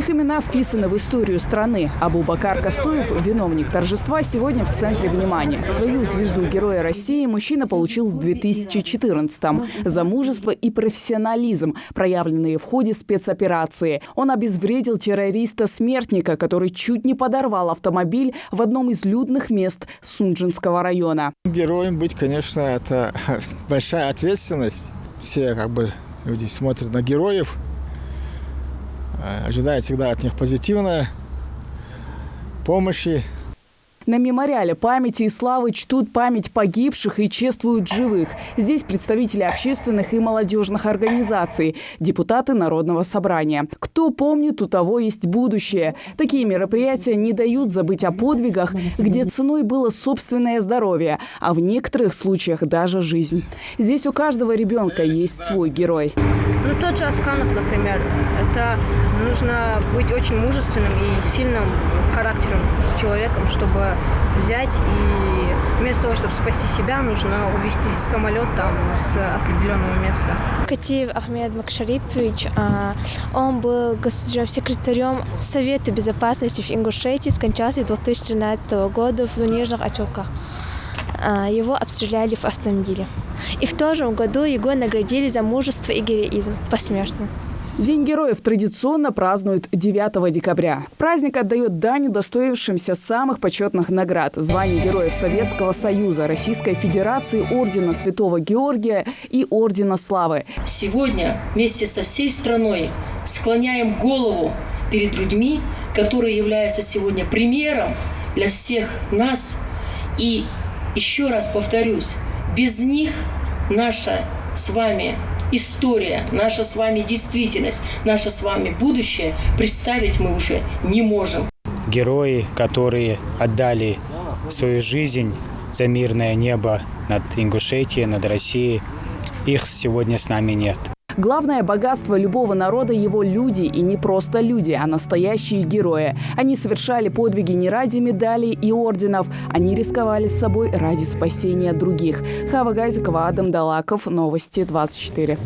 Их имена вписаны в историю страны. Абубакар Костоев, виновник торжества, сегодня в центре внимания. Свою звезду Героя России мужчина получил в 2014-м за мужество и профессионализм, проявленные в ходе спецоперации. Он обезвредил террориста-смертника, который чуть не подорвал автомобиль в одном из людных мест Сунжинского района. Героем быть, конечно, это большая ответственность. Все люди смотрят на героев, ожидают всегда от них позитивной помощи. На мемориале памяти и славы чтут память погибших и чествуют живых. Здесь представители общественных и молодежных организаций, депутаты Народного собрания. Кто помнит, у того есть будущее. Такие мероприятия не дают забыть о подвигах, где ценой было собственное здоровье, а в некоторых случаях даже жизнь. Здесь у каждого ребенка есть свой герой. Тот же Асканов, например, это нужно быть очень мужественным и сильным характером человеком, чтобы взять и вместо того, чтобы спасти себя, нужно увезти самолет с определенного места. Катиев Ахмед Макшарипович, он был секретарем Совета безопасности в Ингушетии, скончался 2013 года в Нижних Очелках. Его обстреляли в автомобиле. И в том же году его наградили за мужество и героизм посмертно. День героев традиционно празднуют 9 декабря. Праздник отдает дань удостоившимся самых почетных наград: званий Героев Советского Союза, Российской Федерации, Ордена Святого Георгия и Ордена Славы. Сегодня вместе со всей страной склоняем голову перед людьми, которые являются сегодня примером для всех нас. И еще раз повторюсь, без них наша с вами история, наша с вами действительность, наше с вами будущее представить мы уже не можем. Герои, которые отдали свою жизнь за мирное небо над Ингушетией, над Россией, их сегодня с нами нет. Главное богатство любого народа – его люди. И не просто люди, а настоящие герои. Они совершали подвиги не ради медалей и орденов. Они рисковали с собой ради спасения других. Хава Гайзикова, Адам Далаков. Новости 24.